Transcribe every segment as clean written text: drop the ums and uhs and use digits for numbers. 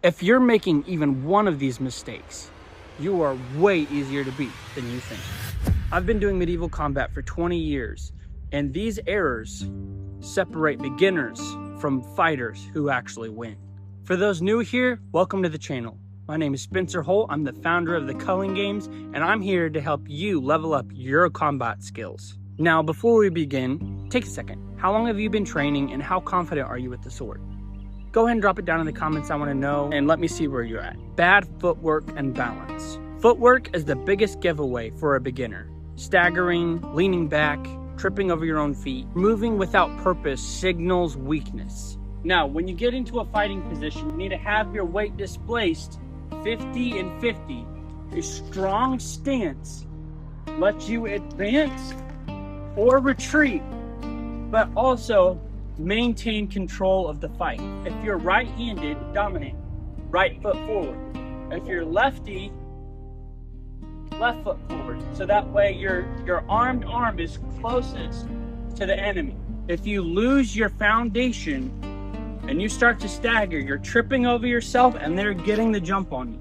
If you're making even one of these mistakes, you are way easier to beat than you think. I've been doing medieval combat for 20 years, and these errors separate beginners from fighters who actually win. For those new here, welcome to the channel. My name is Spencer Holt. I'm the founder of the Culling games, and I'm here to help you level up your combat skills. Now, before we begin, take a second. How long have you been training, and how confident are you with the sword? Go ahead and drop it down in the comments. I want to know, and let me see where you're at. Bad footwork and balance. Footwork is the biggest giveaway for a beginner. Staggering, leaning back, tripping over your own feet, moving without purpose signals weakness. Now, when you get into a fighting position, you need to have your weight displaced 50 and 50. A strong stance lets you advance or retreat, but also maintain control of the fight. If you're right-handed, dominate, right foot forward. If you're lefty, left foot forward. So that way your armed arm is closest to the enemy. If you lose your foundation and you start to stagger, you're tripping over yourself and they're getting the jump on you.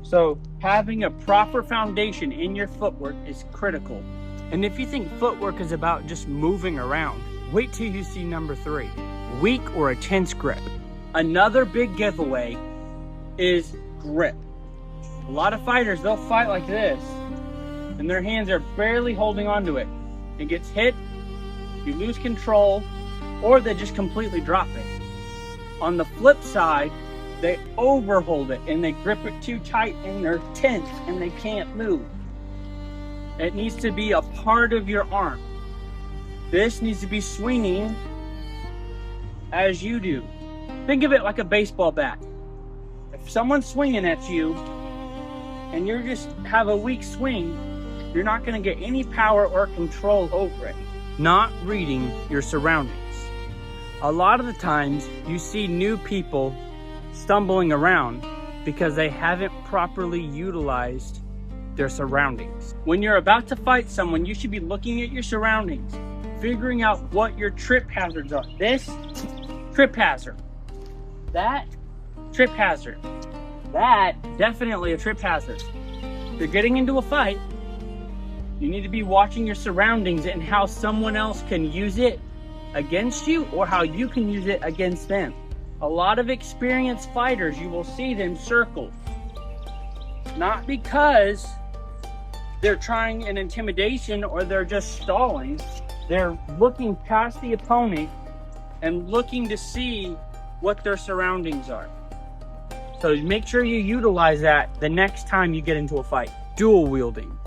So having a proper foundation in your footwork is critical. And if you think footwork is about just moving around, wait till you see number 3, weak or a tense grip. Another big giveaway is grip. A lot of fighters, they'll fight like this and their hands are barely holding onto it. It gets hit, you lose control, or they just completely drop it. On the flip side, they overhold it and they grip it too tight and they're tense and they can't move. It needs to be a part of your arm. This needs to be swinging as you do. Think of it like a baseball bat. If someone's swinging at you and you just have a weak swing, you're not going to get any power or control over it. Not reading your surroundings. A lot of the times you see new people stumbling around because they haven't properly utilized their surroundings. When you're about to fight someone, you should be looking at your surroundings, figuring out what your trip hazards are. This, trip hazard. That, trip hazard. That, definitely a trip hazard. If you're getting into a fight, you need to be watching your surroundings and how someone else can use it against you or how you can use it against them. A lot of experienced fighters, you will see them circle. Not because they're trying an intimidation or they're just stalling. They're looking past the opponent and looking to see what their surroundings are. So make sure you utilize that the next time you get into a fight. Dual wielding.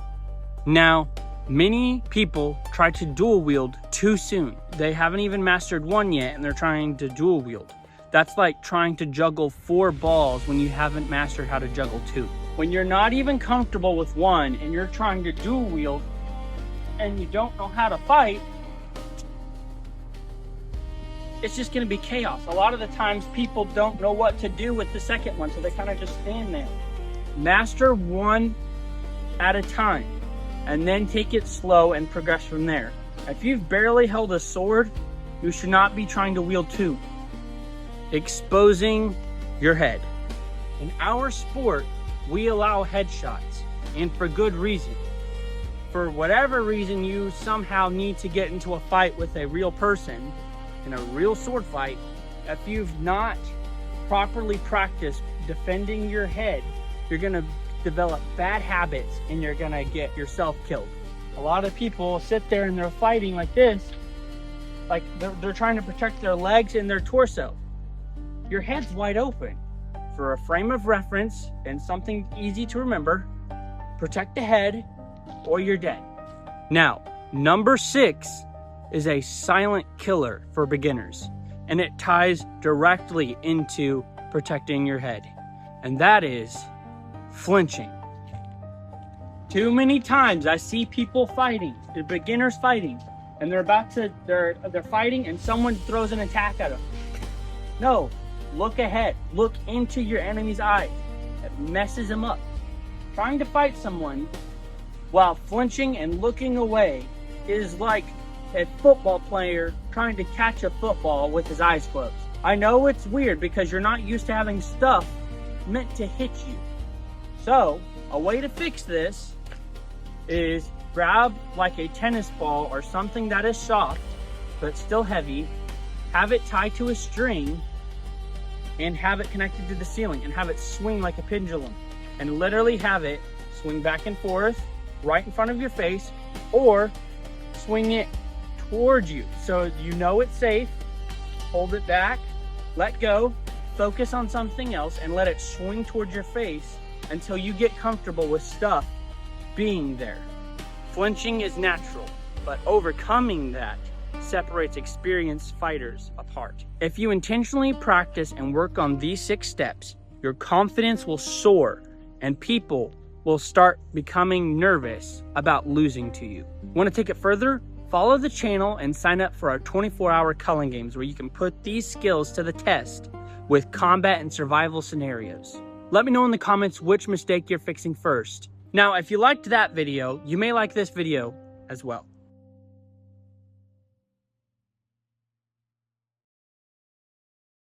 Now, many people try to dual wield too soon. They haven't even mastered one yet and they're trying to dual wield. That's like trying to juggle 4 balls when you haven't mastered how to juggle 2. When you're not even comfortable with one and you're trying to dual wield and you don't know how to fight, it's just going to be chaos. A lot of the times people don't know what to do with the second one, so they kind of just stand there. Master one at a time and then take it slow and progress from there. If you've barely held a sword, you should not be trying to wield 2. Exposing your head. In our sport, we allow headshots, and for good reason. For whatever reason you somehow need to get into a fight with a real person, in a real sword fight, if you've not properly practiced defending your head, you're gonna develop bad habits and you're gonna get yourself killed. A lot of people sit there and they're fighting like this, like they're trying to protect their legs and their torso. Your head's wide open. For a frame of reference and something easy to remember, protect the head or you're dead. Now, number 6 is a silent killer for beginners, and it ties directly into protecting your head, and that is flinching. Too many times I see people fighting, the beginners fighting, and they're fighting and someone throws an attack at them. No. Look ahead. Look into your enemy's eyes. It messes them up. Trying to fight someone while flinching and looking away is like a football player trying to catch a football with his eyes closed. I know it's weird because you're not used to having stuff meant to hit you. So a way to fix this is grab like a tennis ball or something that is soft but still heavy, have it tied to a string, and have it connected to the ceiling, and have it swing like a pendulum, and literally have it swing back and forth right in front of your face, or swing it towards you so you know it's safe. Hold it back, let go, focus on something else, and let it swing towards your face until you get comfortable with stuff being there. Flinching is natural, but overcoming that separates experienced fighters apart. If you intentionally practice and work on these 6 steps, your confidence will soar and people will start becoming nervous about losing to you. Want to take it further? Follow the channel and sign up for our 24-hour culling games where you can put these skills to the test with combat and survival scenarios. Let me know in the comments which mistake you're fixing first. Now, if you liked that video, you may like this video as well.